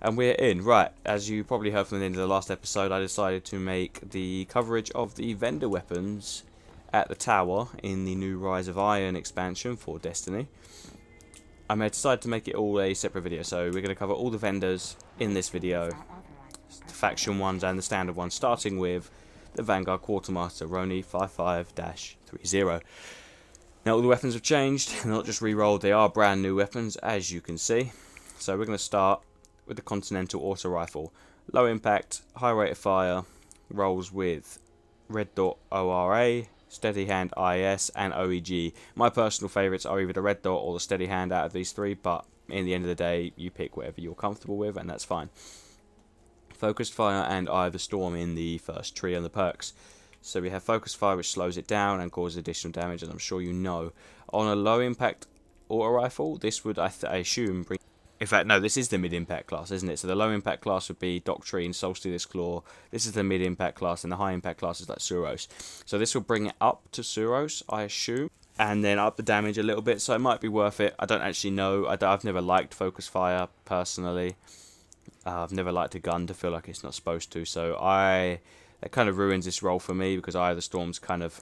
And we're in. Right, as you probably heard from the end of the last episode, I decided to make the coverage of the vendor weapons at the tower in the new Rise of Iron expansion for Destiny. I decided to make it all a separate video, so we're going to cover all the vendors in this video, the faction ones and the standard ones, starting with the Vanguard Quartermaster Roni 55-30. Now all the weapons have changed, they're not just re-rolled, they are brand new weapons as you can see. So we're going to start with the Continental Auto Rifle. Low impact, high rate of fire, rolls with Red Dot ORA, Steady Hand IS and OEG. My personal favourites are either the Red Dot or the Steady Hand out of these three, but in the end of the day you pick whatever you're comfortable with and that's fine. Focused Fire and Eye of the Storm in the first tree on the perks. So we have Focused Fire, which slows it down and causes additional damage, as I'm sure you know. On a low impact auto rifle, this would I assume bring... In fact, no, this is the mid-impact class, isn't it? So the low-impact class would be Doctrine, Soulstealer's Claw. This is the mid-impact class, and the high-impact class is like Suros. So this will bring it up to Suros, I assume, and then up the damage a little bit, so it might be worth it. I don't actually know. I've never liked Focus Fire, personally. I've never liked a gun to feel like it's not supposed to, so that kind of ruins this role for me, because Eye of the Storm's kind of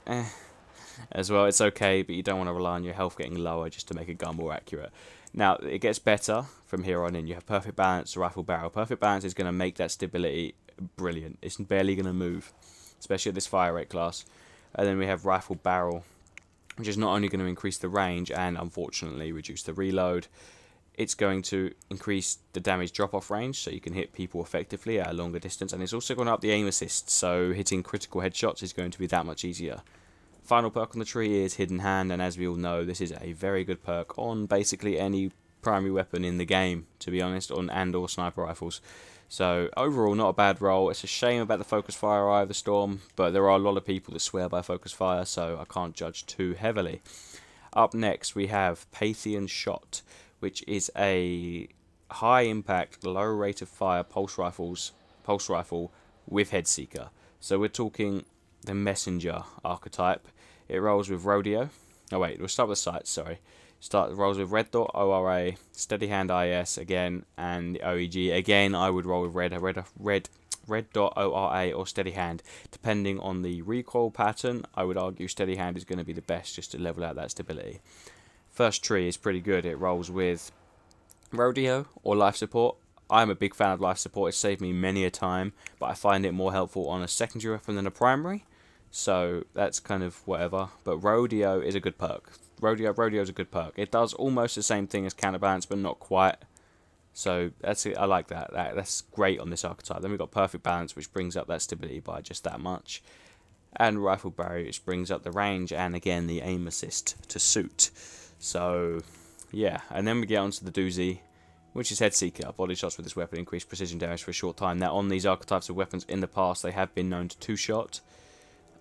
as well. It's okay, but you don't want to rely on your health getting lower just to make a gun more accurate. Now, it gets better from here on in. You have Perfect Balance, Rifle Barrel. Perfect Balance is going to make that stability brilliant. It's barely going to move, especially at this fire rate class. And then we have Rifle Barrel, which is not only going to increase the range and, unfortunately, reduce the reload, it's going to increase the damage drop-off range, so you can hit people effectively at a longer distance. And it's also going to up the aim assist, so hitting critical headshots is going to be that much easier. Final perk on the tree is Hidden Hand, and as we all know, this is a very good perk on basically any primary weapon in the game, to be honest, or sniper rifles. So overall, not a bad roll. It's a shame about the Focus Fire Eye of the Storm, but there are a lot of people that swear by Focus Fire, so I can't judge too heavily. Up next, we have Pathian Shot, which is a high impact, low rate of fire pulse rifle with Headseeker. So we're talking the Messenger archetype. It rolls with Rodeo. Oh wait, we'll start with sights, sorry. Rolls with Red Dot ORA, Steady Hand IS again, and OEG. Again, I would roll with Red Dot ORA or Steady Hand. Depending on the recoil pattern, I would argue Steady Hand is going to be the best just to level out that stability. First tree is pretty good. It rolls with Rodeo or Life Support. I'm a big fan of Life Support. It's saved me many a time, but I find it more helpful on a secondary weapon than a primary. So that's kind of whatever. But Rodeo is a good perk. Rodeo is a good perk. It does almost the same thing as Counterbalance, but not quite. So that's it. I like that. That's great on this archetype. Then we've got Perfect Balance, which brings up that stability by just that much. And Rifle Barrier, which brings up the range and again the aim assist to suit. So yeah, and then we get onto the doozy, which is Headseeker. Body shots with this weapon increase precision damage for a short time. Now on these archetypes of weapons in the past, they have been known to two-shot.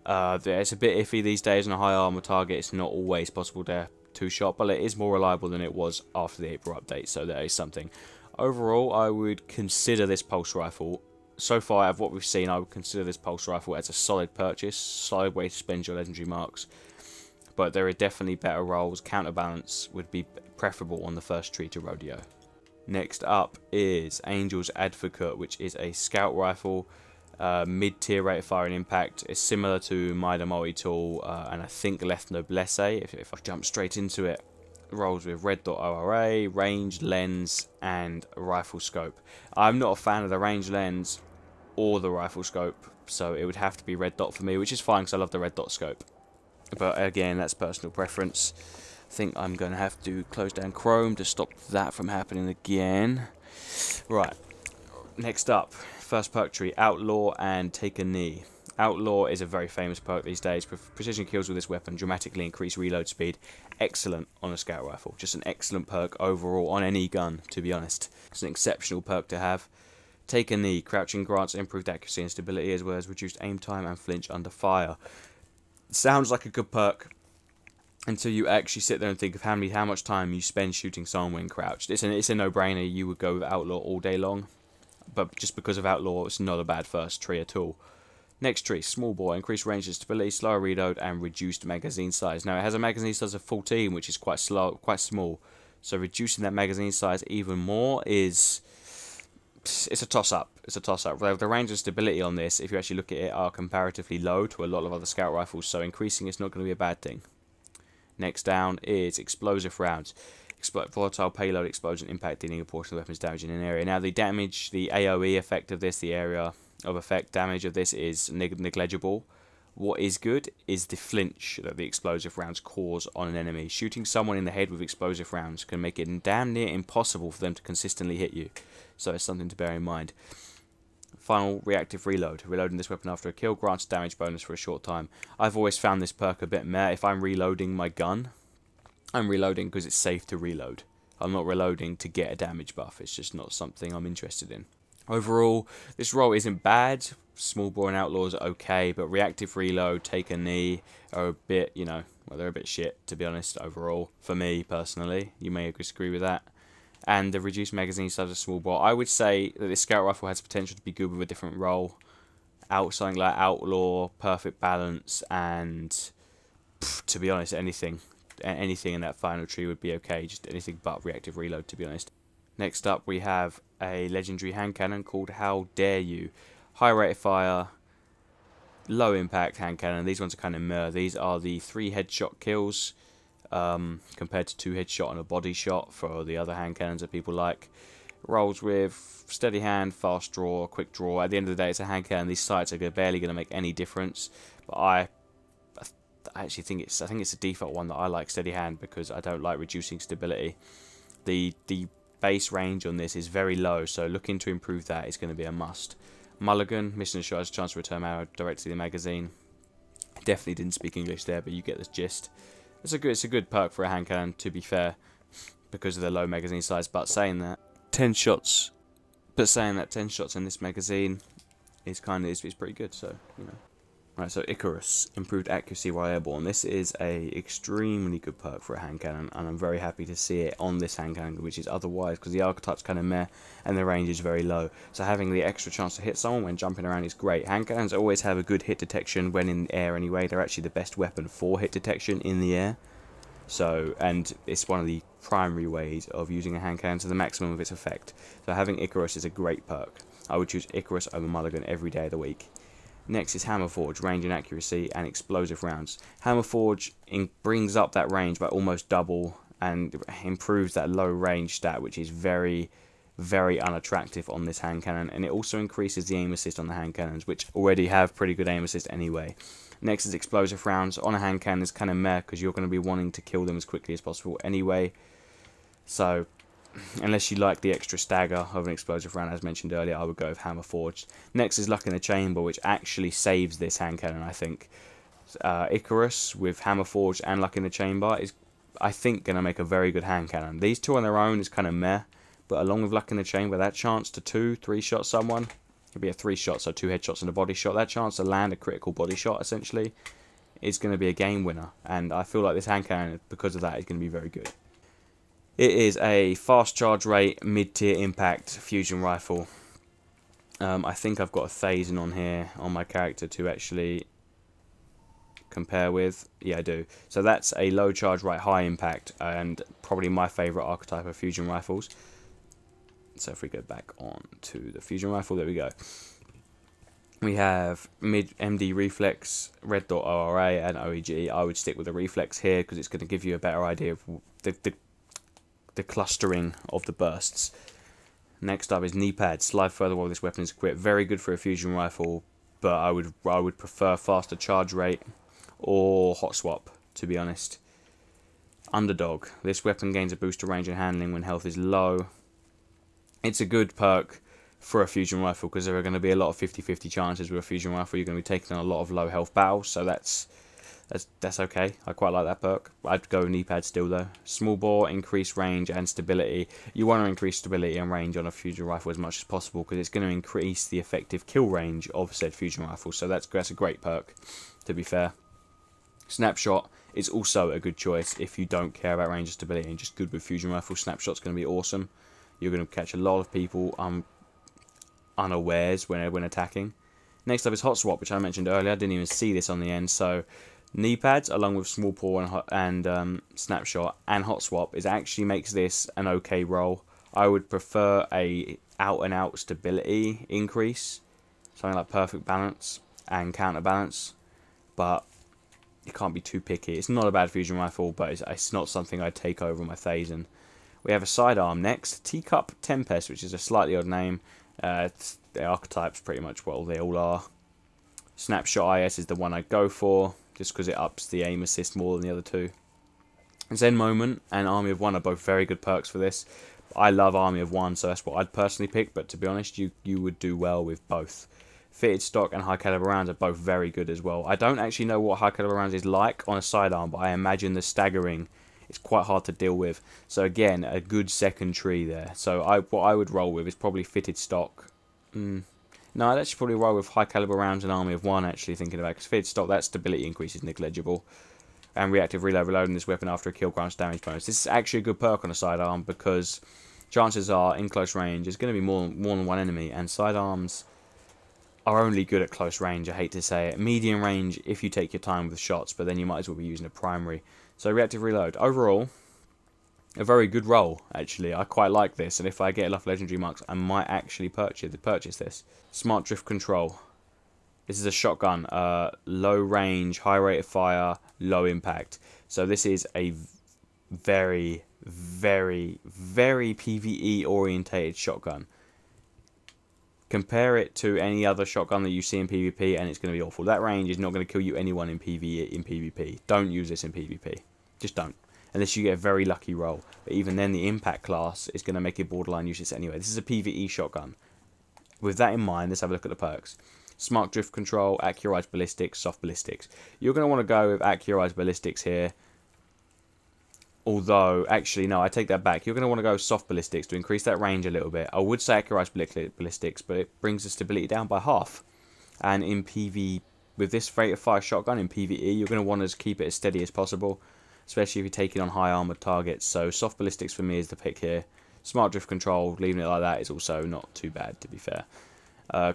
It's a bit iffy these days on a high armor target. It's not always possible to two-shot, but it is more reliable than it was after the April update, so that is something. Overall, I would consider this pulse rifle, so far out of what we've seen, I would consider this pulse rifle as a solid purchase, solid way to spend your legendary marks. But there are definitely better rolls. Counterbalance would be preferable on the first tree to Rodeo. Next up is Angel's Advocate, which is a scout rifle. Mid-tier rate of fire and impact. It's similar to Mida Multi-Tool and I think Leth Noblesse, if I jump straight into it. Rolls with Red Dot ORA, range, lens, and rifle scope. I'm not a fan of the range lens or the rifle scope, so it would have to be Red Dot for me, which is fine because I love the Red Dot scope. But again, that's personal preference. I think I'm going to have to close down Chrome to stop that from happening again. Right, next up, first perk tree, Outlaw and Take a Knee. Outlaw is a very famous perk these days. Precision kills with this weapon dramatically increase reload speed. Excellent on a scout rifle. Just an excellent perk overall on any gun, to be honest. It's an exceptional perk to have. Take a Knee. Crouching grants improved accuracy and stability as well as reduced aim time and flinch under fire. Sounds like a good perk until you actually sit there and think of how much time you spend shooting someone when crouched. It's a no-brainer. You would go with Outlaw all day long. But just because of Outlaw, it's not a bad first tree at all. Next tree, Small Bore, increased range and stability, slower reload, and reduced magazine size. Now it has a magazine size of 14, which is quite small. So reducing that magazine size even more is it's a toss-up. It's a toss-up. The range and stability on this, if you actually look at it, are comparatively low to a lot of other scout rifles, so increasing it's not going to be a bad thing. Next down is explosive rounds. Volatile payload explosion impact dealing a portion of the weapon's damage in an area. Now the damage, the AoE effect of this, the area of effect damage of this is negligible. What is good is the flinch that the explosive rounds cause on an enemy. Shooting someone in the head with explosive rounds can make it damn near impossible for them to consistently hit you. So it's something to bear in mind. Final reactive reload. Reloading this weapon after a kill grants damage bonus for a short time. I've always found this perk a bit meh. If I'm reloading my gun, I'm reloading because it's safe to reload. I'm not reloading to get a damage buff. It's just not something I'm interested in. Overall, this role isn't bad. Small bore and outlaws are okay, but reactive reload, take a knee are a bit, you know, well, they're a bit shit, to be honest, overall. For me, personally. You may disagree with that. And the reduced magazine size of small bore. I would say that this scout rifle has potential to be good with a different role. Something like outlaw, perfect balance, and to be honest, anything in that final tree would be okay. Just anything but reactive reload, to be honest. Next up, we have a legendary hand cannon called How Dare You. High rate of fire, low impact hand cannon. These ones are kind of meh. These are the 3 headshot kills compared to 2 headshot and a body shot for the other hand cannons that people like. Rolls with steady hand, fast draw, quick draw. At the end of the day, it's a hand cannon. These sights are barely going to make any difference. But I actually think it's a default one that I like, steady hand, because I don't like reducing stability. The base range on this is very low, so looking to improve that is going to be a must. Mulligan, mission shot has a chance to return arrow directly to the magazine. Definitely didn't speak English there, but you get the gist. It's a good perk for a hand cannon, to be fair, because of the low magazine size. But saying that 10 shots in this magazine is pretty good. So you know. Right, so Icarus, improved accuracy while airborne. This is a extremely good perk for a hand cannon, and I'm very happy to see it on this hand cannon, which is otherwise, because the archetype's kind of meh, and the range is very low. So having the extra chance to hit someone when jumping around is great. Hand cannons always have a good hit detection when in the air anyway. They're actually the best weapon for hit detection in the air. So, and it's one of the primary ways of using a hand cannon to the maximum of its effect. So having Icarus is a great perk. I would choose Icarus over Mulligan every day of the week. Next is Hammerforge, range and accuracy, and explosive rounds. Hammerforge brings up that range by almost double and improves that low range stat, which is very, very unattractive on this hand cannon. And it also increases the aim assist on the hand cannons, which already have pretty good aim assist anyway. Next is explosive rounds. On a hand cannon is kind of meh, because you're going to be wanting to kill them as quickly as possible anyway. So unless you like the extra stagger of an explosive round, as mentioned earlier, I would go with Hammerforged. Next is Luck in the Chamber, which actually saves this hand cannon, I think. Icarus with Hammerforged and Luck in the Chamber is, I think, going to make a very good hand cannon. These two on their own is kind of meh, but along with Luck in the Chamber, that chance to 2-3 shot someone, it'd be a 3 shot, so 2 headshots and a body shot, that chance to land a critical body shot, essentially, is going to be a game winner. And I feel like this hand cannon, because of that, is going to be very good. It is a fast charge rate, mid-tier impact fusion rifle. I think I've got a Phazon on here on my character to actually compare with. Yeah, I do. So that's a low charge rate, high impact, and probably my favourite archetype of fusion rifles. So if we go back on to the fusion rifle, there we go. We have mid MD reflex, red dot ORA, and OEG. I would stick with the reflex here because it's going to give you a better idea of the clustering of the bursts. Next up is knee pad. Slide further while this weapon is equipped. Very good for a fusion rifle, but I would prefer faster charge rate or hot swap, to be honest. Underdog. This weapon gains a boost to range and handling when health is low. It's a good perk for a fusion rifle because there are going to be a lot of 50-50 chances with a fusion rifle. You're going to be taking on a lot of low health battles, so that's okay. I quite like that perk. I'd go knee pad still though. Small bore, increase range and stability. You want to increase stability and range on a fusion rifle as much as possible because it's going to increase the effective kill range of said fusion rifle. So that's a great perk, to be fair. Snapshot is also a good choice if you don't care about range and stability and just good with fusion rifle. Snapshot's going to be awesome. You're going to catch a lot of people unawares when attacking. Next up is hot swap, which I mentioned earlier. I didn't even see this on the end. So knee pads along with small bore and snapshot and hot swap actually makes this an okay roll. I would prefer a out and out stability increase, something like perfect balance and counterbalance, but you can't be too picky. It's not a bad fusion rifle, but it's not something I'd take over my Phazon. We have a sidearm next, Teacup Tempest, which is a slightly odd name. The archetype's pretty much what they all are. Snapshot IS is the one I'd go for, just because it ups the aim assist more than the other two. Zen Moment and Army of One are both very good perks for this. I love Army of One, so that's what I'd personally pick, but to be honest, you would do well with both. Fitted stock and high caliber rounds are both very good as well. I don't actually know what high caliber rounds is like on a sidearm, but I imagine the staggering is quite hard to deal with. So again, a good second tree there. So what I would roll with is probably fitted stock. No, I'd actually probably roll with high caliber rounds and Army of One, actually thinking about it, because fitted stock, that stability increase is negligible. And reactive reload, reloading this weapon after a kill grants damage bonus. This is actually a good perk on a sidearm, because chances are in close range there's going to be more than one enemy, and sidearms are only good at close range. I hate to say it. Medium range if you take your time with shots, but then you might as well be using a primary. So reactive reload. Overall, a very good roll, actually. I quite like this, and if I get enough legendary marks, I might actually purchase this. Smart drift control. This is a shotgun. Low range, high rate of fire, low impact. So this is a very, very, very PvE orientated shotgun. Compare it to any other shotgun that you see in PvP and it's going to be awful. That range is not going to kill you anyone in PvP. Don't use this in PvP. Just don't. Unless you get a very lucky roll. But even then, the impact class is going to make it borderline useless anyway. This is a PvE shotgun. With that in mind, let's have a look at the perks. Smart drift control, accurized ballistics, soft ballistics. You're going to want to go with accurized ballistics here. Although, actually, no, I take that back. You're going to want to go soft ballistics to increase that range a little bit. I would say accurized ballistics, but it brings the stability down by half. And in PvE, with this rate of fire shotgun in PvE, you're going to want to keep it as steady as possible, especially if you're taking on high armored targets. So soft ballistics for me is the pick here. Smart drift control, leaving it like that, is also not too bad, to be fair.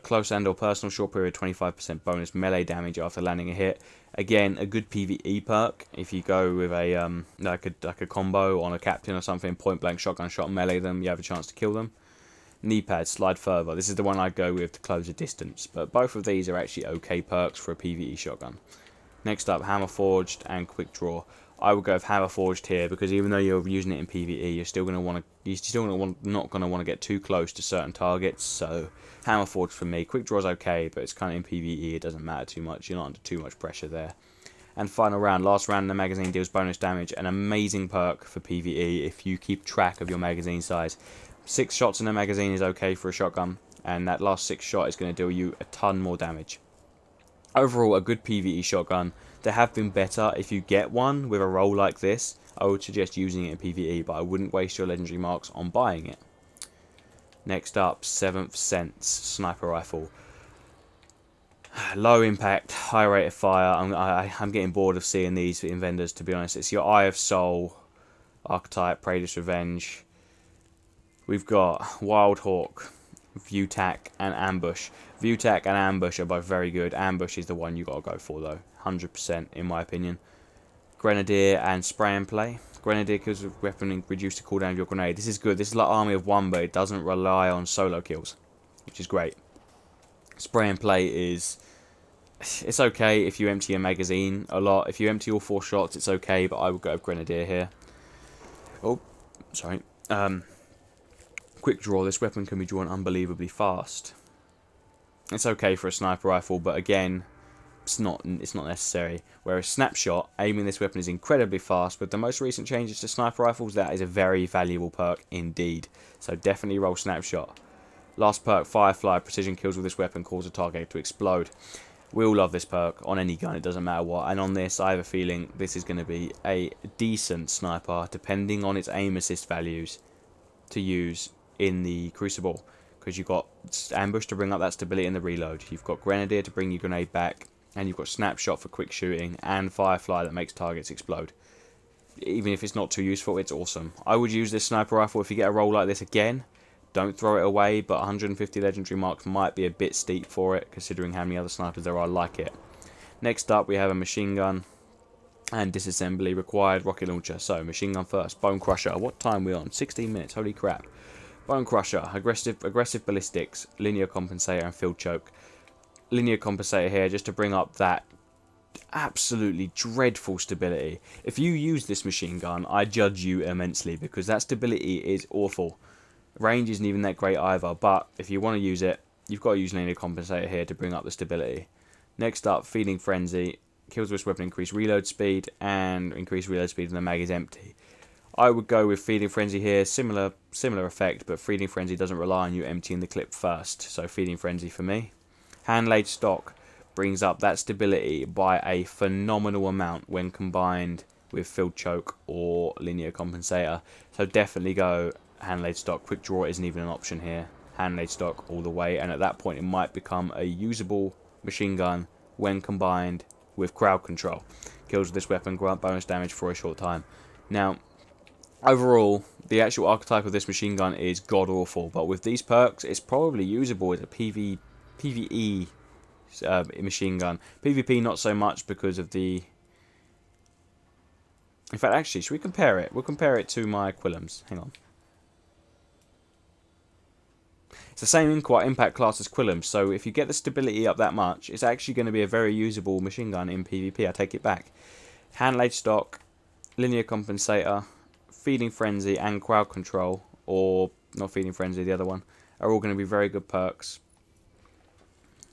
Close and or personal short period, 25% bonus melee damage after landing a hit. Again, a good PvE perk. If you go with a like a combo on a captain or something, point blank shotgun shot, melee them, you have a chance to kill them. Knee pads, slide further. This is the one I go with to close a distance. But both of these are actually okay perks for a PvE shotgun. Next up, hammer forged and quick draw. I would go with hammer forged here, because even though you're using it in PvE, you're still going to want to, not going to want to get too close to certain targets. So hammer forged for me. Quick draw is okay, but it's kind of in PvE. It doesn't matter too much. You're not under too much pressure there. And final round, last round in the magazine deals bonus damage. An amazing perk for PvE if you keep track of your magazine size. 6 shots in a magazine is okay for a shotgun, and that last 6th shot is going to deal you a ton more damage. Overall, a good PvE shotgun. There have been better. If you get one with a roll like this, I would suggest using it in PvE, but I wouldn't waste your legendary marks on buying it. Next up, 7th Sense Sniper Rifle. Low impact, high rate of fire. I'm getting bored of seeing these in vendors, to be honest. It's your Eye of Soul archetype, Praetor's Revenge. We've got Wild Hawk, View Tac, and Ambush. View Tac and Ambush are both very good. Ambush is the one you got to go for, though. 100% in my opinion. Grenadier and Spray and Play. Grenadier kills with weapon reduced to cooldown of your grenade. This is good. This is like Army of One, but it doesn't rely on solo kills, which is great. Spray and Play is... it's okay if you empty your magazine a lot. If you empty all 4 shots, it's okay, but I would go with Grenadier here. Oh, sorry. Quick draw. This weapon can be drawn unbelievably fast. It's okay for a sniper rifle, but again, it's not necessary. Whereas Snapshot, aiming this weapon is incredibly fast. With the most recent changes to sniper rifles, that is a very valuable perk indeed. So definitely roll Snapshot. Last perk, Firefly. Precision kills with this weapon cause a target to explode. We all love this perk on any gun, it doesn't matter what. And on this, I have a feeling this is going to be a decent sniper, depending on its aim assist values, to use in the Crucible. Because you've got Ambush to bring up that stability in the reload. You've got Grenadier to bring your grenade back. And you've got Snapshot for quick shooting. And Firefly that makes targets explode. Even if it's not too useful, it's awesome. I would use this sniper rifle if you get a roll like this again. Don't throw it away, but 150 legendary marks might be a bit steep for it, considering how many other snipers there are like it. Next up, we have a machine gun and disassembly required rocket launcher. So, machine gun first, Bone Crusher. What time are we on? 16 minutes, holy crap. Bone Crusher, aggressive ballistics, linear compensator, and field choke. Linear compensator here just to bring up that absolutely dreadful stability. If you use this machine gun, I judge you immensely because that stability is awful. Range isn't even that great either, but if you want to use it, you've got to use linear compensator here to bring up the stability. Next up, Feeding Frenzy. Kills with this weapon increase reload speed and increase reload speed when the mag is empty. I would go with Feeding Frenzy here, similar effect, but Feeding Frenzy doesn't rely on you emptying the clip first, so Feeding Frenzy for me. Hand Laid Stock brings up that stability by a phenomenal amount when combined with Field Choke or Linear Compensator, so definitely go Hand Laid Stock. Quick Draw isn't even an option here. Hand Laid Stock all the way, and at that point it might become a usable machine gun when combined with Crowd Control. Kills with this weapon grant bonus damage for a short time. Now, overall, the actual archetype of this machine gun is god-awful, but with these perks, it's probably usable as a PvE machine gun. PvP not so much because of the... In fact, actually, should we compare it? We'll compare it to my Quillums. Hang on. It's the same impact class as Quillums, so if you get the stability up that much, it's actually going to be a very usable machine gun in PvP. I take it back. Hand Laid Stock, Linear Compensator, Feeding Frenzy, and Crowd Control, or not Feeding Frenzy, the other one, are all going to be very good perks.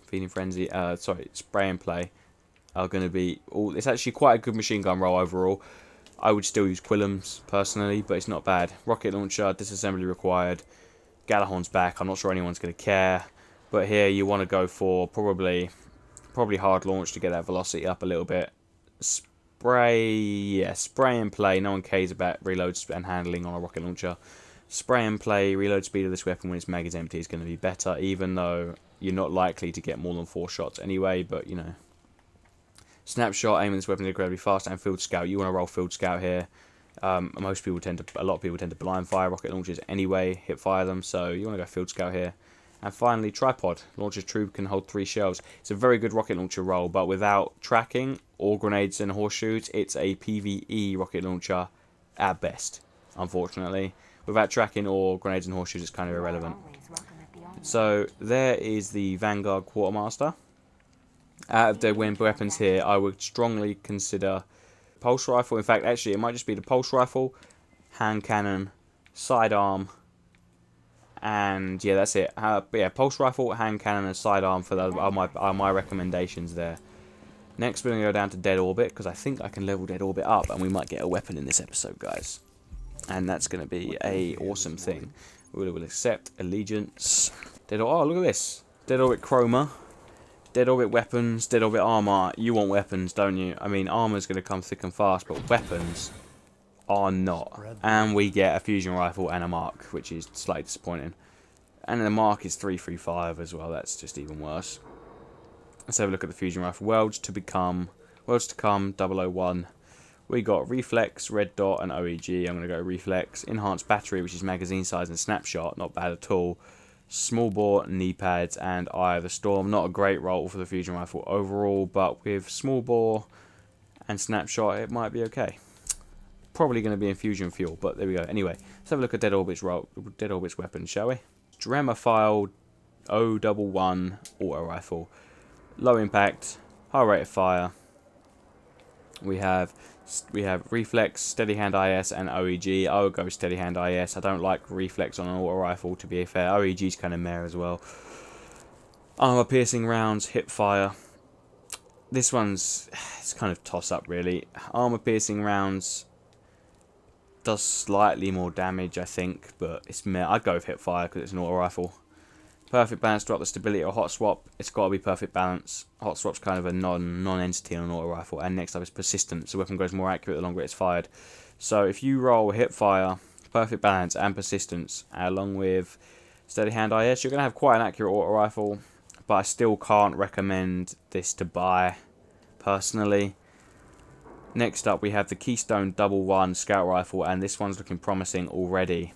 Feeding Frenzy, Spray and Play are going to be all. It's actually quite a good machine gun roll overall. I would still use Quillums personally, but it's not bad. Rocket Launcher, disassembly required. Galahorn's back. I'm not sure anyone's going to care, but here you want to go for probably hard launch to get that velocity up a little bit. Spray and Play. No one cares about reloads and handling on a rocket launcher. Spray and Play. Reload speed of this weapon when its mag is empty is going to be better, even though you're not likely to get more than 4 shots anyway. But you know, Snapshot. Aiming this weapon is incredibly fast, and Field Scout. You want to roll Field Scout here. A lot of people tend to blind fire rocket launchers anyway, hip fire them, so you want to go Field Scout here. And finally, Tripod. Launcher's tube can hold 3 shells. It's a very good rocket launcher roll, but without tracking or grenades and horseshoes, it's a PvE rocket launcher at best, unfortunately. Without tracking or grenades and horseshoes, it's kind of irrelevant. So there is the Vanguard Quartermaster. Out of the weapons here, I would strongly consider Pulse Rifle. In fact, actually, it might just be the Pulse Rifle, Hand Cannon, Sidearm, and yeah, that's it. Yeah, Pulse Rifle, Hand Cannon, and Sidearm are my recommendations there. Next, we're going to go down to Dead Orbit, because I think I can level Dead Orbit up, and we might get a weapon in this episode, guys. And that's going to be a awesome thing. We will accept Allegiance. Oh, look at this. Dead Orbit Chroma. Dead Orbit weapons, Dead Orbit armor. You want weapons, don't you? I mean, armor's going to come thick and fast, but weapons are not. And we get a fusion rifle and a mark, which is slightly disappointing. And then the mark is 335 as well. That's just even worse. Let's have a look at the fusion rifle. Worlds to come, 001. We got Reflex, Red Dot, and OEG. I'm going to go Reflex. Enhanced Battery, which is magazine size and snapshot. Not bad at all. Small bore, knee pads, and Eye of the Storm. Not a great roll for the fusion rifle overall, but with small bore and snapshot, it might be okay. Probably going to be infusion fuel, but there we go. Anyway, let's have a look at Dead Orbit's weapons, shall we? Dremafile 011 auto rifle. Low impact, high rate of fire. We have Reflex, Steady Hand IS, and OEG. I would go with Steady Hand IS. I don't like Reflex on an auto rifle, to be fair. OEG's kind of meh as well. Armor piercing rounds, hip fire. This one's it's kind of toss up really. Armor piercing rounds does slightly more damage, I think, but it's meh. I'd go with hip fire because it's an auto rifle. Perfect balance to up the stability or hot swap. It's got to be perfect balance. Hot swap's kind of a non-entity on an auto rifle. And next up is persistence. The weapon grows more accurate the longer it's fired. So if you roll hip fire, perfect balance, and persistence, along with steady hand IS, you're going to have quite an accurate auto rifle. But I still can't recommend this to buy, personally. Next up, we have the Keystone 11 Scout Rifle, and this one's looking promising already.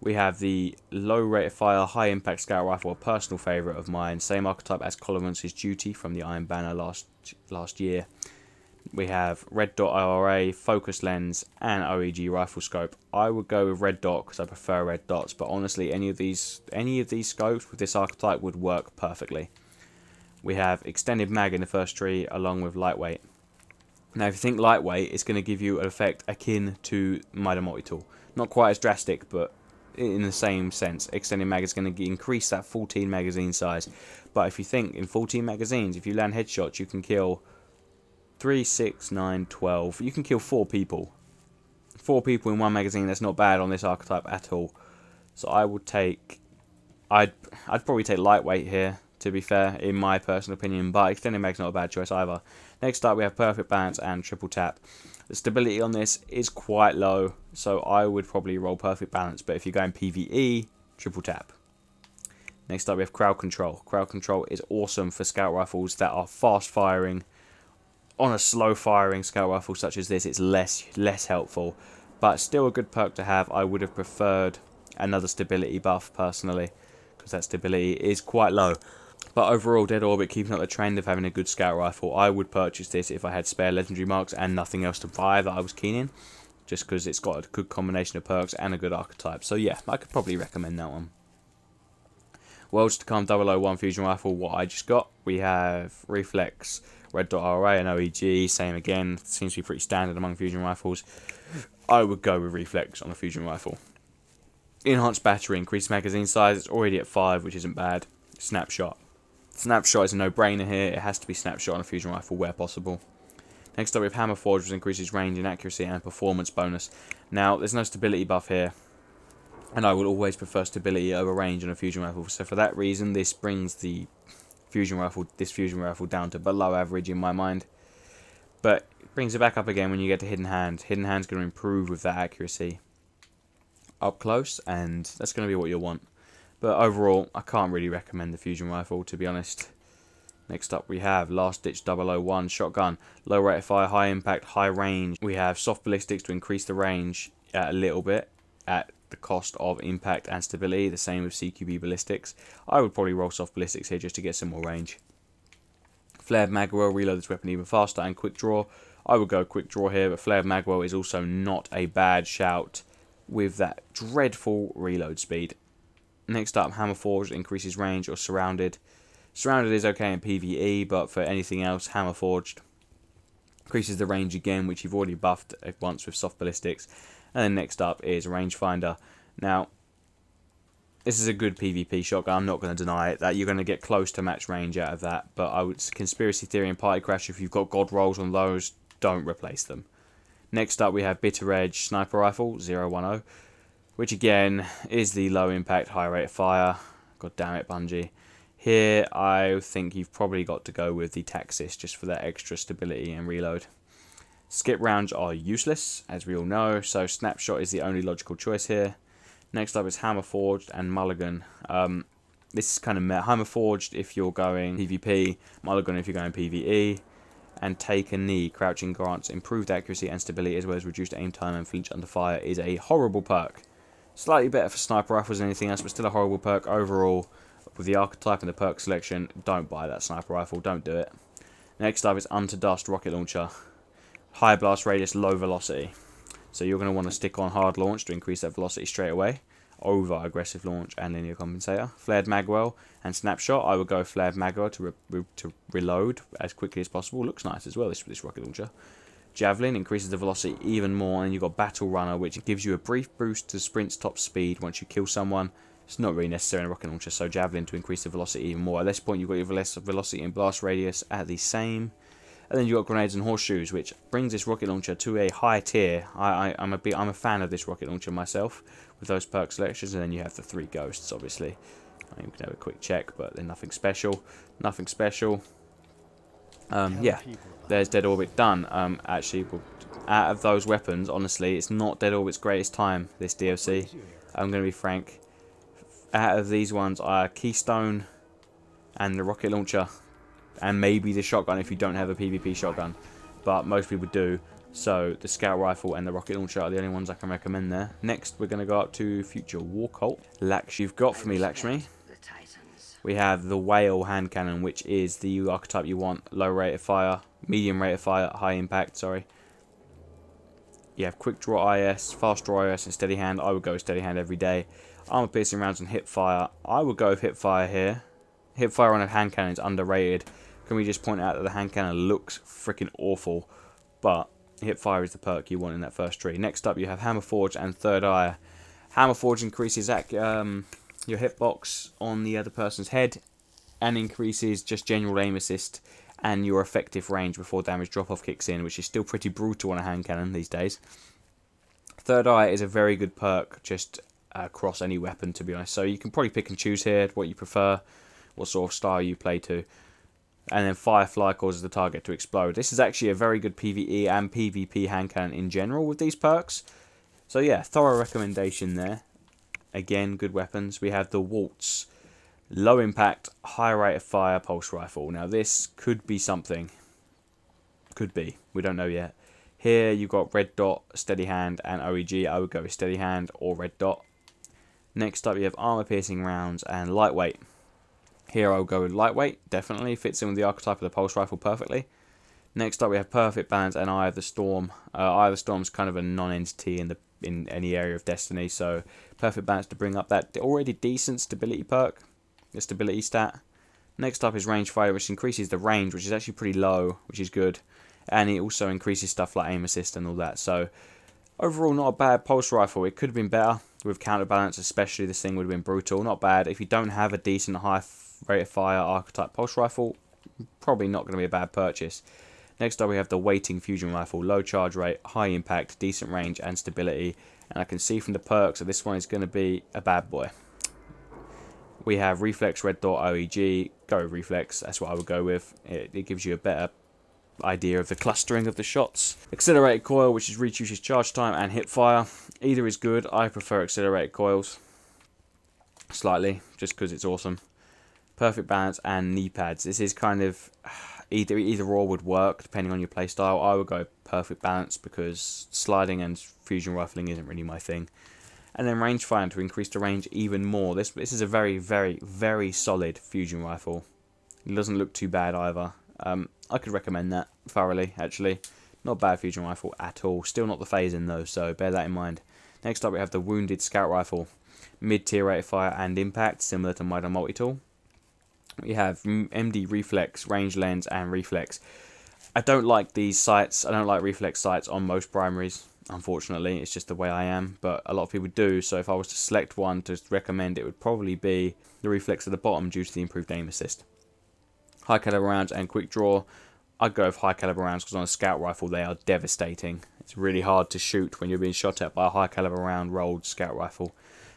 We have the low rate of fire, high impact Scout Rifle, a personal favourite of mine. Same archetype as Colomance's Duty from the Iron Banner last year. We have red dot IRA, focus lens, and OEG rifle scope. I would go with red dot because I prefer red dots, but honestly, any of these scopes with this archetype would work perfectly. We have extended mag in the first tree along with lightweight. Now, if you think lightweight, it's going to give you an effect akin to Mida Multi-Tool. Not quite as drastic, but in the same sense. Extended mag is going to increase that 14 magazine size. But if you think in 14 magazines, if you land headshots, you can kill 3, 6, 9, 12. You can kill 4 people. 4 people in one magazine, that's not bad on this archetype at all. So I would take... I'd probably take lightweight here, to be fair, in my personal opinion. But extended mag's not a bad choice either. Next up, we have perfect balance and triple tap. The stability on this is quite low, so I would probably roll perfect balance. But if you're going PvE, triple tap. Next up, we have crowd control. Crowd control is awesome for scout rifles that are fast firing. On a slow firing scout rifle such as this, it's less helpful, but still a good perk to have. I would have preferred another stability buff personally, because that stability is quite low. But overall, Dead Orbit keeping up the trend of having a good scout rifle. I would purchase this if I had spare legendary marks and nothing else to buy that I was keen in, just because it's got a good combination of perks and a good archetype. So yeah, I could probably recommend that one. Worlds to Come 001 fusion rifle, what I just got. We have reflex, red dot RA and OEG, same again, seems to be pretty standard among fusion rifles. I would go with reflex on a fusion rifle. Enhanced battery, increased magazine size, it's already at 5, which isn't bad. Snapshot. Snapshot is a no-brainer here, it has to be snapshot on a fusion rifle where possible. Next up we have Hammer Forge, which increases range and accuracy and performance bonus. Now, there's no stability buff here, and I would always prefer stability over range on a fusion rifle, so for that reason this brings the fusion rifle down to below average in my mind. But it brings it back up again when you get to Hidden Hand. Hidden Hand's going to improve with that accuracy up close, and that's going to be what you'll want. But overall, I can't really recommend the fusion rifle, to be honest. Next up we have Last Ditch 001 shotgun. Low rate of fire, high impact, high range. We have soft ballistics to increase the range a little bit at the cost of impact and stability. The same with CQB ballistics. I would probably roll soft ballistics here just to get some more range. Flared Magwell, reload this weapon even faster, and quick draw. I would go quick draw here, but Flared Magwell is also not a bad shout with that dreadful reload speed. Next up, Hammer Forged increases range or Surrounded. Surrounded is okay in PvE, but for anything else, Hammer Forged increases the range again, which you've already buffed once with soft ballistics. And then next up is Rangefinder. Now, this is a good PvP shotgun, I'm not going to deny it, that you're going to get close to match range out of that. But I would, Conspiracy Theory and Party Crash, if you've got God rolls on those, don't replace them. Next up we have Bitter Edge Sniper Rifle 010. Which again is the low impact, high rate of fire. God damn it, Bungie. Here I think you've probably got to go with the Taxis just for that extra stability and reload. Skip rounds are useless, as we all know, so Snapshot is the only logical choice here. Next up is Hammer Forged and Mulligan. This is kind of Hammer Forged if you're going PvP, Mulligan if you're going PvE. And Take a Knee, crouching grants improved accuracy and stability as well as reduced aim time and flinch under fire, is a horrible perk. Slightly better for sniper rifles than anything else, but still a horrible perk overall. With the archetype and the perk selection, don't buy that sniper rifle, don't do it. Next up is Unto Dust Rocket Launcher. High blast radius, low velocity. So you're going to want to stick on hard launch to increase that velocity straight away, over aggressive launch and linear compensator. Flared Magwell and Snapshot, I would go Flared Magwell to reload as quickly as possible. Looks nice as well, this rocket launcher. Javelin increases the velocity even more, and you've got Battle Runner, which gives you a brief boost to sprint's top speed once you kill someone. It's not really necessary in a rocket launcher, so Javelin to increase the velocity even more. At this point, you've got your velocity and blast radius at the same. And then you've got Grenades and Horseshoes, which brings this rocket launcher to a high tier. I'm a fan of this rocket launcher myself, with those perk selections. And then you have the 3 ghosts, obviously. I mean, we can have a quick check, but they're nothing special. Nothing special. Yeah, there's Dead Orbit done. Actually, out of those weapons, honestly, it's not Dead Orbit's greatest time, this DLC. I'm going to be frank. Out of these ones are Keystone and the rocket launcher, and maybe the shotgun if you don't have a PvP shotgun, but most people do. So the scout rifle and the rocket launcher are the only ones I can recommend there. Next, we're going to go up to Future War Cult. You've got for me, Lakshmi. We have the Whale hand cannon, which is the archetype you want. Low rate of fire, medium rate of fire, high impact, sorry. You have quick draw IS, fast draw IS, and steady hand. I would go with steady hand every day. Armor piercing rounds and hip fire. I would go with hip fire here. Hip fire on a hand cannon is underrated. Can we just point out that the hand cannon looks freaking awful, but hip fire is the perk you want in that first tree. Next up, you have Hammer Forge and Third Eye. Hammer Forge increases your hitbox on the other person's head, and increases just general aim assist and your effective range before damage drop-off kicks in, which is still pretty brutal on a hand cannon these days. Third Eye is a very good perk just across any weapon, to be honest. So you can probably pick and choose here what you prefer, what sort of style you play to. And then Firefly causes the target to explode. This is actually a very good PvE and PvP hand cannon in general with these perks. So yeah, thorough recommendation there. Again, good weapons. We have the Waltz. Low impact, high rate of fire pulse rifle. Now this could be something. Could be. We don't know yet. Here you've got red dot, steady hand, and OEG. I would go with steady hand or red dot. Next up you have armor piercing rounds and lightweight. Here I would go with lightweight. Definitely fits in with the archetype of the pulse rifle perfectly. Next up we have perfect balance and Eye of the Storm. Eye of the Storm is kind of a non-entity in any area of Destiny, so perfect balance to bring up that already decent stability perk. The stability stat. Next up is range fire, which increases the range, which is actually pretty low, which is good, and it also increases stuff like aim assist and all that. So overall, not a bad pulse rifle. It could have been better with counterbalance, especially. This thing would have been brutal. Not bad. If you don't have a decent high rate of fire archetype pulse rifle, probably not going to be a bad purchase. Next up we have the Waiting Fusion Rifle. Low charge rate, high impact, decent range and stability, and I can see from the perks that this one is going to be a bad boy. We have Reflex, Red Dot, OEG. Go with Reflex, that's what I would go with. It gives you a better idea of the clustering of the shots. Accelerated Coil, which is reduces charge time and hip fire. Either is good. I prefer Accelerated Coils slightly, just because it's awesome. Perfect balance and knee pads. This is kind of either or would work depending on your playstyle. I would go perfect balance because sliding and fusion rifling isn't really my thing. And then range fire to increase the range even more. This is a very, very, very solid fusion rifle. It doesn't look too bad either. I could recommend that thoroughly, actually. Not bad fusion rifle at all. Still not the phase-in though, so bear that in mind. Next up we have the Wounded Scout Rifle. Mid-tier rate of fire and impact, similar to Mida Multi-Tool. We have MD Reflex, Range Lens, and Reflex. I don't like these sights. I don't like reflex sights on most primaries. Unfortunately, it's just the way I am, but a lot of people do, so if I was to select one to recommend, it would probably be the Reflex at the bottom due to the improved aim assist. High caliber rounds and quick draw. I'd go with high caliber rounds because on a scout rifle they are devastating. It's really hard to shoot when you're being shot at by a high caliber round rolled scout rifle.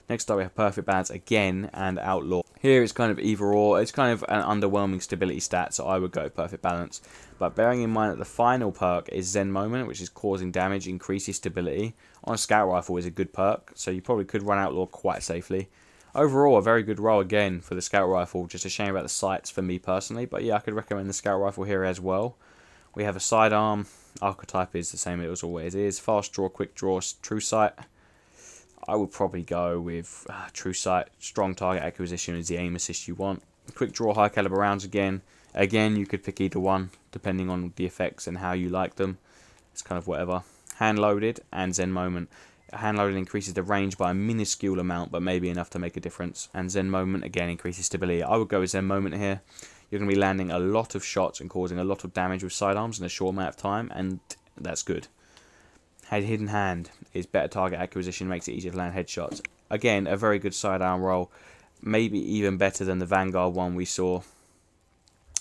Next up we have Perfect Balance again and Outlaw. Here it's kind of either or. It's kind of an underwhelming stability stat, so I would go Perfect Balance. But bearing in mind that the final perk is Zen Moment, which is causing damage, increases stability. On a scout rifle is a good perk, so you probably could run Outlaw quite safely. Overall, a very good roll again for the scout rifle. Just a shame about the sights for me personally, but yeah, I could recommend the scout rifle here as well. We have a sidearm. Archetype is the same as always is. Fast draw, quick draw, true sight. I would probably go with true sight. Strong target acquisition is the aim assist you want. Quick draw, high caliber rounds again. Again, you could pick either one depending on the effects and how you like them. It's kind of whatever. Hand loaded and Zen Moment. Hand loaded increases the range by a minuscule amount, but maybe enough to make a difference. And Zen Moment again increases stability. I would go with Zen Moment here. You're going to be landing a lot of shots and causing a lot of damage with sidearms in a short amount of time, and that's good. Hidden Hand is better target acquisition, makes it easier to land headshots. Again, a very good sidearm roll, maybe even better than the Vanguard one we saw.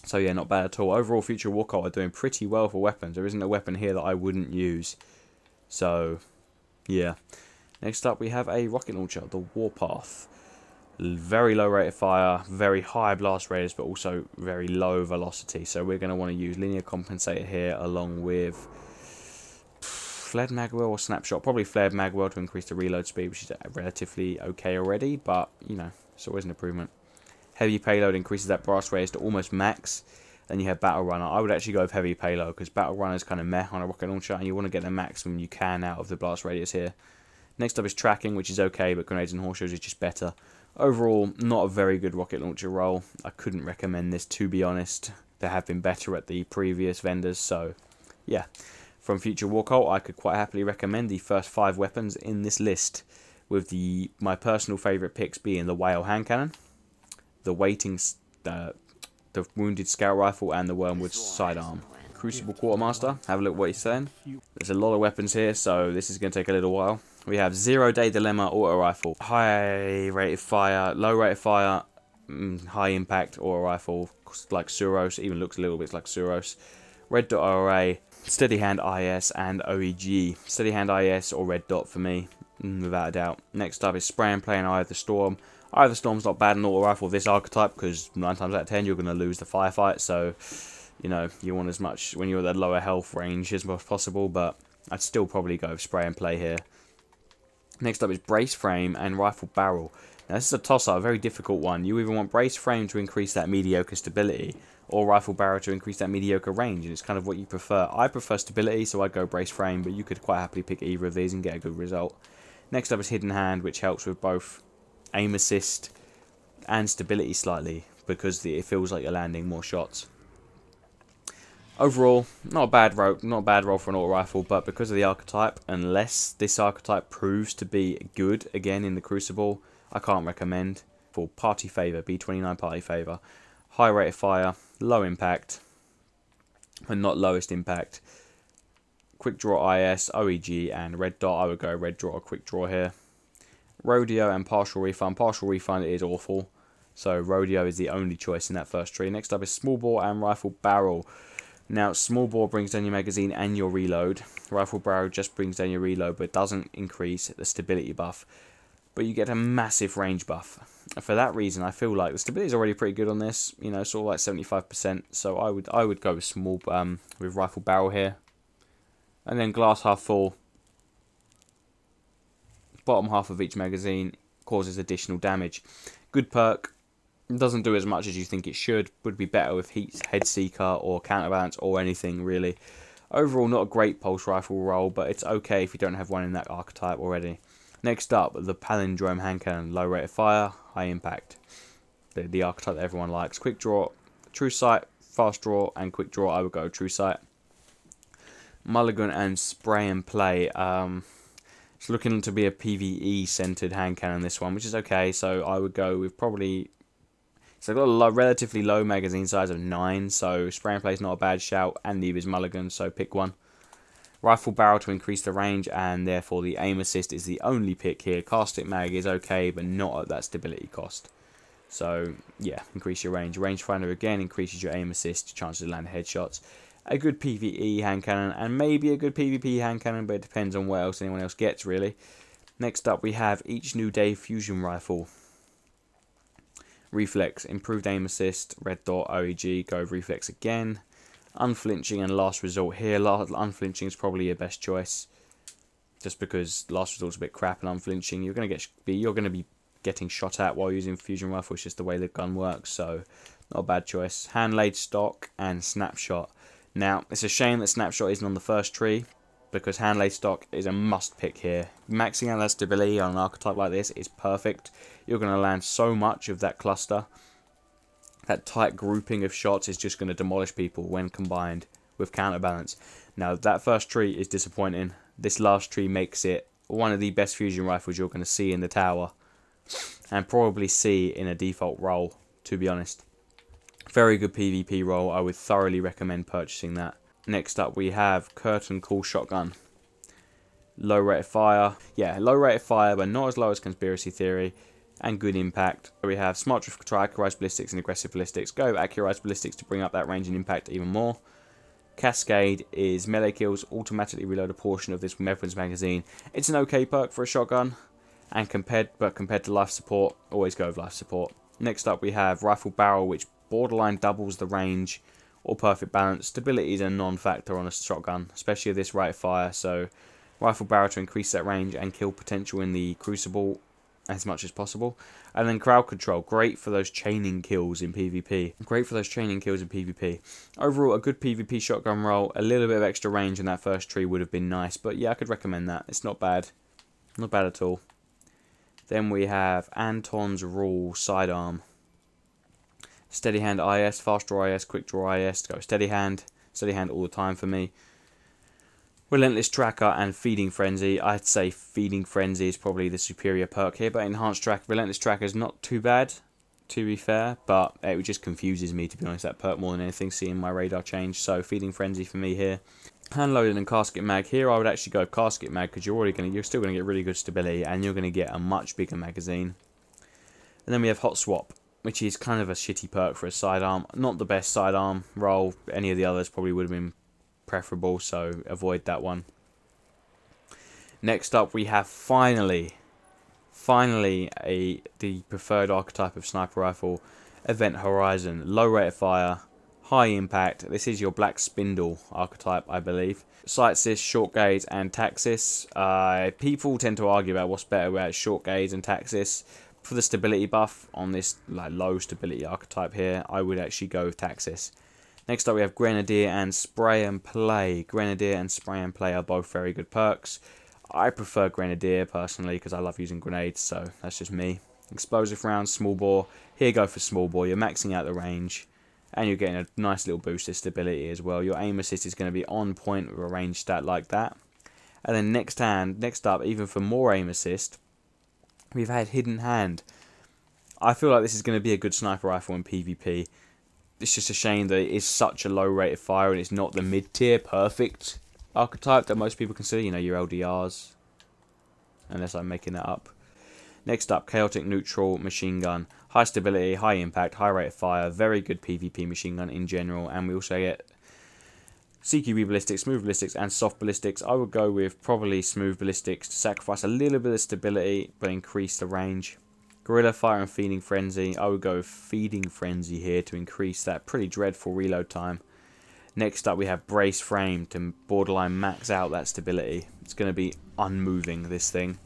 So yeah, not bad at all. Overall, Future Warcult are doing pretty well for weapons. There isn't a weapon here that I wouldn't use. So, yeah. Next up, we have a rocket launcher, the Warpath. Very low rate of fire, very high blast radius, but also very low velocity. So we're going to want to use Linear Compensator here along with Flared Magwell or Snapshot. Probably Flared Magwell to increase the reload speed, which is relatively okay already, but, you know, it's always an improvement. Heavy Payload increases that blast radius to almost max. Then you have Battle Runner. I would actually go with Heavy Payload because Battle Runner is kind of meh on a rocket launcher, and you want to get the maximum you can out of the blast radius here. Next up is Tracking, which is okay, but Grenades and Horseshoes is just better. Overall, not a very good rocket launcher roll. I couldn't recommend this, to be honest. There have been better at the previous vendors, so yeah. From Future War Cult, I could quite happily recommend the first 5 weapons in this list, with my personal favourite picks being the Whale Hand Cannon, the the Wounded Scout Rifle, and the Wormwood Sidearm. Crucible Quartermaster, have a look what he's saying. There's a lot of weapons here, so this is going to take a little while. We have 0 Day Dilemma Auto Rifle, high rate of fire, low rate of fire, high impact auto rifle, like Suros, even looks a little bit like Suros. Red Dot RA, Steady Hand IS, and OEG. Steady Hand IS or Red Dot for me, without a doubt. Next up is Spray and Play and Eye of the Storm. Eye of the Storm's not bad in auto rifle of this archetype, because 9 times out of 10 you're going to lose the firefight, so you know, you want as much when you're at that lower health range as much possible, but I'd still probably go with Spray and Play here. Next up is Brace Frame and Rifle Barrel. Now this is a toss-up, a very difficult one. You either want Brace Frame to increase that mediocre stability, or Rifle Barrel to increase that mediocre range, and it's kind of what you prefer. I prefer stability, so I'd go Brace Frame, but you could quite happily pick either of these and get a good result. Next up is Hidden Hand, which helps with both aim assist and stability slightly, because it feels like you're landing more shots. Overall, not a bad roll for an auto rifle, but because of the archetype, unless this archetype proves to be good again in the Crucible, I can't recommend. For party favour, B29 party favour, high rate of fire, low impact, and not lowest impact. Quick Draw IS, OEG, and Red Dot. I would go Red Draw or Quick Draw here. Rodeo and Partial Refund. Partial Refund is awful, so Rodeo is the only choice in that first tree. Next up is Small Bore and Rifle Barrel. Now, Small Bore brings down your magazine and your reload. Rifle Barrel just brings down your reload, but doesn't increase the stability buff. But you get a massive range buff. For that reason, I feel like the stability is already pretty good on this. You know, sort of like 75%. So I would go with with Rifle Barrel here. And then glass half full. Bottom half of each magazine causes additional damage. Good perk. Doesn't do as much as you think it should. Would be better with Head Seeker or Counterbalance or anything really. Overall, not a great pulse rifle roll, but it's okay if you don't have one in that archetype already. Next up, the Palindrome Hand Cannon. Low rate of fire, high impact. The archetype that everyone likes. Quick Draw, True Sight, Fast Draw, and Quick Draw. I would go True Sight. Mulligan and Spray and Play. It's looking to be a PvE centered hand cannon, this one, which is okay. So I would go with probably. So I've got a relatively low magazine size of 9, so Spray and Play is not a bad shout, and neither is Mulligan, so pick one. Rifle Barrel to increase the range, and therefore the aim assist is the only pick here. Cast It Mag is okay, but not at that stability cost. So yeah, increase your range. Rangefinder again increases your aim assist, chances of landing headshots. A good PvE hand cannon, and maybe a good PvP hand cannon, but it depends on what else anyone else gets really. Next up we have Each New Day Fusion Rifle. Reflex, improved aim assist, Red Dot, OEG, go with Reflex again. Unflinching and Last Resort here. Unflinching is probably your best choice, just because Last Resort's a bit crap and unflinching. You're gonna be getting shot at while using Fusion Rifle. It's just the way the gun works, so not a bad choice. Hand Laid Stock and Snapshot. Now it's a shame that Snapshot isn't on the first tree, because Hand Laid Stock is a must pick here. Maxing out that stability on an archetype like this is perfect. You're going to land so much of that cluster. That tight grouping of shots is just going to demolish people when combined with Counterbalance. Now that first tree is disappointing. This last tree makes it one of the best fusion rifles you're going to see in the tower, and probably see in a default role, to be honest. Very good PvP role. I would thoroughly recommend purchasing that. Next up we have Curtain Call Shotgun. Low rate of fire. Yeah, low rate of fire, but not as low as Conspiracy Theory. And good impact. We have Smart Drift Control, Accurized Ballistics, and Aggressive Ballistics. Go with Accurized Ballistics to bring up that range and impact even more. Cascade is melee kills, automatically reload a portion of this weapons magazine. It's an okay perk for a shotgun, and compared to life support, always go with life support. Next up we have Rifle Barrel, which borderline doubles the range, or perfect balance. Stability is a non-factor on a shotgun, especially with this rate of fire, so Rifle Barrel to increase that range and kill potential in the Crucible as much as possible. And then Crowd Control, great for those chaining kills in PvP. Overall, a good PvP shotgun roll. A little bit of extra range in that first tree would have been nice, but yeah, I could recommend that. It's not bad. Not bad at all. Then we have Anton's Rule Sidearm. Steady Hand IS, Fast Draw IS, Quick Draw IS, go Steady Hand all the time for me. Relentless Tracker and Feeding Frenzy. I'd say Feeding Frenzy is probably the superior perk here, but Enhanced Track, Relentless Tracker is not too bad, to be fair, but it just confuses me, to be honest, that perk more than anything, seeing my radar change. So Feeding Frenzy for me here. Hand Loaded and Casket Mag. Here I would actually go Casket Mag, because you're still gonna get really good stability, and you're gonna get a much bigger magazine. And then we have Hot Swap, which is kind of a shitty perk for a sidearm. Not the best sidearm roll. Any of the others probably would have been preferable, so avoid that one. Next up we have finally the preferred archetype of sniper rifle, Event Horizon. Low rate of fire, high impact. This is your Black Spindle archetype, I believe. Sightsys, Short Gaze and Taxis. People tend to argue about what's better about Short Gaze and Taxis. For the stability buff on this low stability archetype here, I would actually go with Taxis. Next up we have Grenadier and Spray and Play. Grenadier and Spray and Play are both very good perks. I prefer Grenadier personally because I love using grenades, so that's just me. Explosive rounds, small bore. Here go for small bore. You're maxing out the range and you're getting a nice little boost of stability as well. Your aim assist is going to be on point with a range stat like that. And then next up, even for more aim assist, we've had Hidden Hand. I feel like this is going to be a good sniper rifle in PvP. It's just a shame that it is such a low rate of fire and it's not the mid-tier perfect archetype that most people consider. You know, your LDRs. Unless I'm making that up. Next up, Chaotic Neutral Machine Gun. High stability, high impact, high rate of fire. Very good PvP machine gun in general. And we also get CQB ballistics, smooth ballistics, and soft ballistics. I would go with probably smooth ballistics to sacrifice a little bit of stability but increase the range. Guerrilla Fire and Feeding Frenzy. I would go with Feeding Frenzy here to increase that pretty dreadful reload time. Next up we have Brace Frame to borderline max out that stability. It's going to be unmoving, this thing.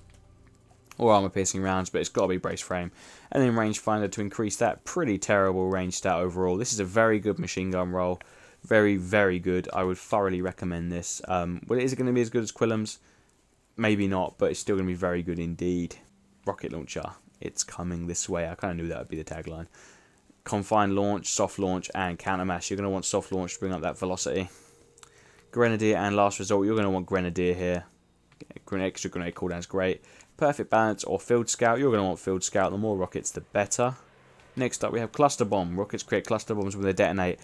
Or Armor Piercing Rounds, but it's got to be Brace Frame. And then Rangefinder to increase that pretty terrible range stat overall. This is a very good machine gun roll. Very, very good. I would thoroughly recommend this. Well, is it going to be as good as Quillam's? Maybe not, but it's still going to be very good indeed. Rocket Launcher. It's coming this way. I kind of knew that would be the tagline. Confined Launch, Soft Launch, and Countermash. You're going to want Soft Launch to bring up that velocity. Grenadier and Last Resort. You're going to want Grenadier here. Extra grenade cooldown is great. Perfect Balance or Field Scout. You're going to want Field Scout. The more rockets, the better. Next up, we have Cluster Bomb. Rockets create cluster bombs when they detonate.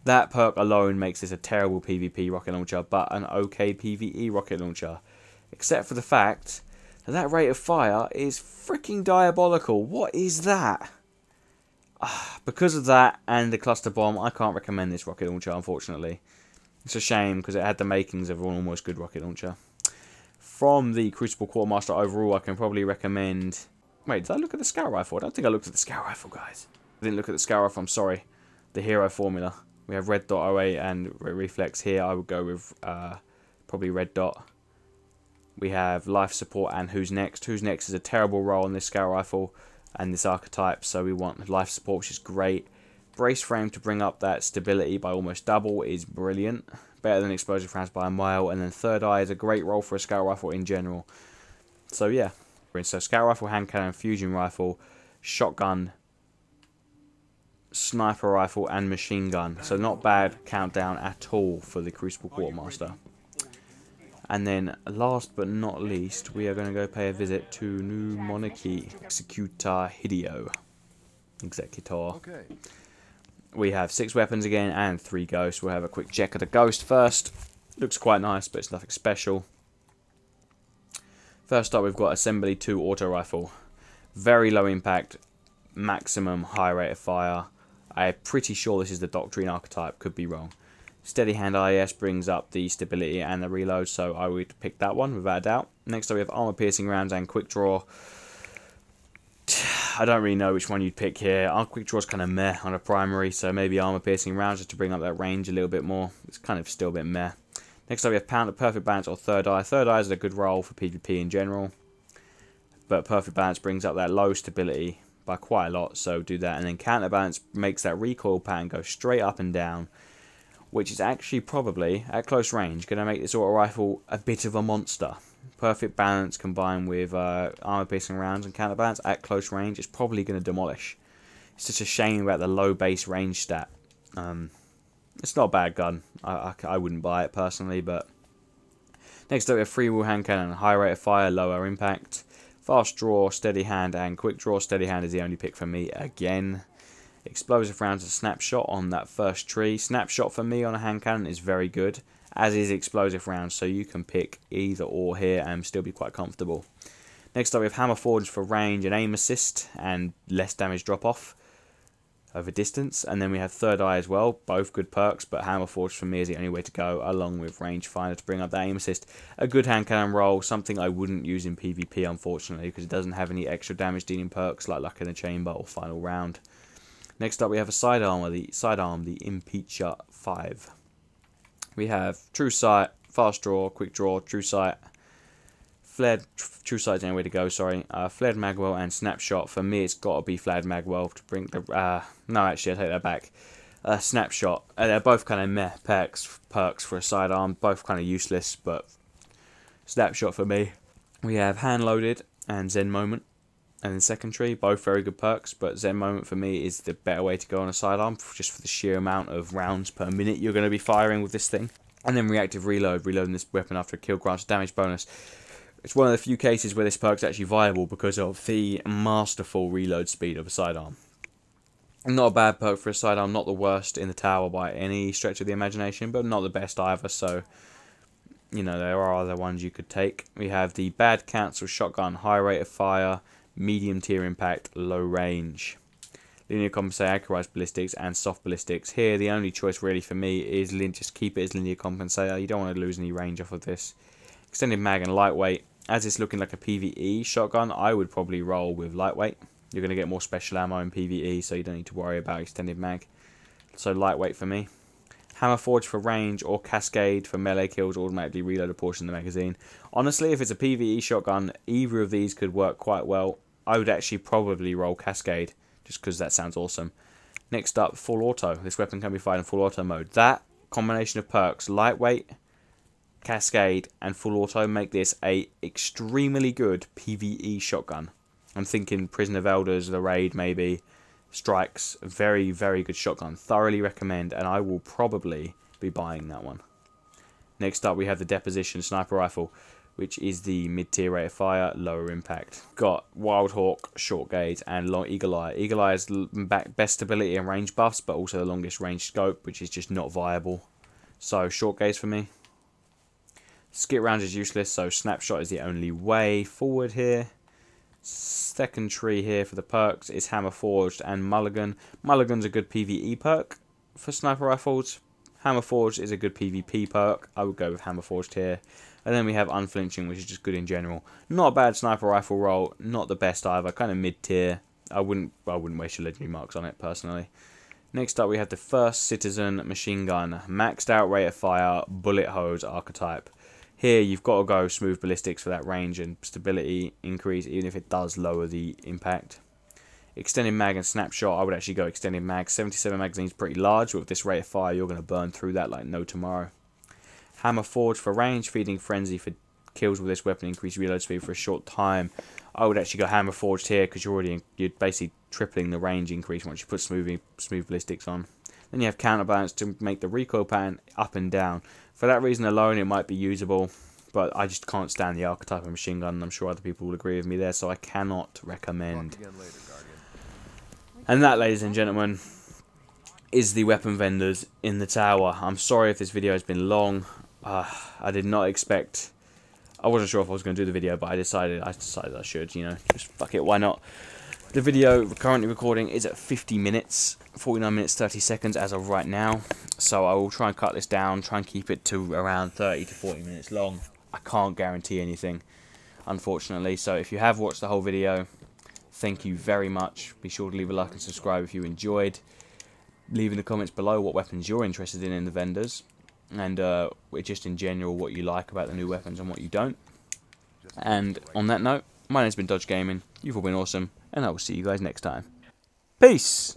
That perk alone makes this a terrible PvP rocket launcher, but an okay PvE rocket launcher. Except for the fact that rate of fire is freaking diabolical. What is that? Because of that and the cluster bomb, I can't recommend this rocket launcher, unfortunately. It's a shame because it had the makings of an almost good rocket launcher. From the Crucible Quartermaster overall, I can probably recommend... Wait, did I look at the Scout Rifle? I don't think I looked at the Scout Rifle, guys. I didn't look at the Scout Rifle, I'm sorry. The Hero Formula. We have Red Dot 08 and Reflex here. I would go with probably Red Dot. We have Life Support and Who's Next. Who's Next is a terrible role on this Scout Rifle and this archetype, so we want Life Support, which is great. Brace Frame to bring up that stability by almost double is brilliant. Better than Explosive Rounds by a mile. And then Third Eye is a great role for a Scout Rifle in general. So yeah. So Scout Rifle, Hand Cannon, Fusion Rifle, Shotgun, Sniper Rifle, and Machine Gun. So not bad countdown at all for the Crucible Quartermaster. And then, last but not least, we are going to go pay a visit to New Monarchy Executor Hideo. Executor. Okay. We have 6 weapons again and 3 ghosts. We'll have a quick check of the ghost first. Looks quite nice, but it's nothing special. First up, we've got Assembly 2 Auto Rifle. Very low impact, maximum high rate of fire. I'm pretty sure this is the Doctrine archetype, could be wrong. Steady Hand IS brings up the stability and the reload, so I would pick that one without a doubt. Next up we have Armor Piercing Rounds and Quick Draw. I don't really know which one you'd pick here. Our Quick Draw is kind of meh on a primary, so maybe Armor Piercing Rounds just to bring up that range a little bit more. It's kind of still a bit meh. Next up we have Perfect Balance or Third Eye. Third Eye is a good role for PvP in general, but Perfect Balance brings up that low stability by quite a lot, so do that. And then Counterbalance makes that recoil pattern go straight up and down, which is actually probably, at close range, going to make this auto rifle a bit of a monster. Perfect Balance combined with Armor Piercing Rounds and Counterbalance at close range is probably going to demolish. It's just a shame about the low base range stat. It's not a bad gun. I wouldn't buy it personally, but... Next up we have free-wheel hand cannon, high rate of fire, lower impact. Fast draw, steady hand, and quick draw. Steady hand is the only pick for me again. Explosive rounds and snapshot on that first tree. Snapshot for me on a hand cannon is very good, as is explosive rounds, so you can pick either or here and still be quite comfortable. Next up we have hammer forged for range and aim assist and less damage drop off over distance, and then we have third eye as well, both good perks, but hammer forged for me is the only way to go, along with range finder to bring up that aim assist. A good hand cannon roll, something I wouldn't use in PvP unfortunately, because it doesn't have any extra damage dealing perks like Luck in the Chamber or Final Round. Next up we have a sidearm, the Impeacher 5. We have True Sight, Fast Draw, Quick Draw, True Sight, Flared, True Sight's the only way to go, sorry. Flared Magwell and Snapshot. For me, it's got to be Flared Magwell to bring the... no, actually, I take that back. Snapshot. They're both kind of meh perks for a sidearm. Both kind of useless, but Snapshot for me. We have Hand Loaded and Zen Moment. And then second tree, both very good perks, but Zen Moment for me is the better way to go on a sidearm, just for the sheer amount of rounds per minute you're going to be firing with this thing. And then Reactive Reload, reloading this weapon after a kill grants damage bonus. It's one of the few cases where this perk's actually viable because of the masterful reload speed of a sidearm. Not a bad perk for a sidearm, not the worst in the tower by any stretch of the imagination, but not the best either, so... You know, there are other ones you could take. We have the Bad Cancel Shotgun, high rate of fire, medium tier impact, low range. Linear compensate, accurized ballistics, and soft ballistics. Here, the only choice really for me is just keep it as linear compensator. You don't want to lose any range off of this. Extended mag and lightweight. As it's looking like a PvE shotgun, I would probably roll with lightweight. You're going to get more special ammo in PvE, so you don't need to worry about extended mag. So lightweight for me. Hammer Forge for range or Cascade for melee kills, automatically reload a portion of the magazine. Honestly, if it's a PvE shotgun, either of these could work quite well. I would actually probably roll Cascade, just because that sounds awesome. Next up, Full Auto. This weapon can be fired in Full Auto mode. That combination of perks, lightweight, Cascade, and Full Auto, make this a extremely good PvE shotgun. I'm thinking Prison of Elders, The Raid maybe, Strikes. Very, very good shotgun. Thoroughly recommend, and I will probably be buying that one. Next up we have the Deposition Sniper Rifle, which is the mid-tier rate of fire, lower impact. Got Wild Hawk, Short Gauge, and long Eagle Eye. Eagle Eye has best stability and range buffs, but also the longest range scope, which is just not viable. So Short Gauge for me. Skit round is useless, so Snapshot is the only way forward here. Second tree here for the perks is Hammer Forged and Mulligan. Mulligan's a good PvE perk for sniper rifles. Hammer Forged is a good PvP perk. I would go with Hammer Forged here. And then we have Unflinching, which is just good in general. Not a bad sniper rifle roll, not the best either, kind of mid-tier. I wouldn't waste your legendary marks on it personally. Next up we have the First Citizen Machine Gun, maxed out rate of fire, bullet hose archetype. Here you've got to go smooth ballistics for that range and stability increase, even if it does lower the impact. Extended mag and snapshot, I would actually go extended mag. 77 magazine is pretty large, but with this rate of fire you're going to burn through that like no tomorrow. Hammer Forge for range, Feeding Frenzy for kills with this weapon, increase reload speed for a short time. I would actually go Hammer Forged here because you're basically tripling the range increase once you put smooth ballistics on. Then you have Counterbalance to make the recoil pattern up and down. For that reason alone, it might be usable, but I just can't stand the archetype of machine gun, and I'm sure other people will agree with me there, so I cannot recommend. And that, ladies and gentlemen, is the weapon vendors in the tower. I'm sorry if this video has been long. I did not expect... I wasn't sure if I was going to do the video, but I decided I should, you know, just fuck it, why not? The video currently recording is at 50 minutes, 49 minutes 30 seconds as of right now. So I will try and cut this down, try and keep it to around 30 to 40 minutes long. I can't guarantee anything, unfortunately. So if you have watched the whole video, thank you very much. Be sure to leave a like and subscribe if you enjoyed. Leave in the comments below what weapons you're interested in the vendors. And just in general what you like about the new weapons and what you don't. And on that note, my name's been Dodge Gaming. You've all been awesome, and I will see you guys next time. Peace!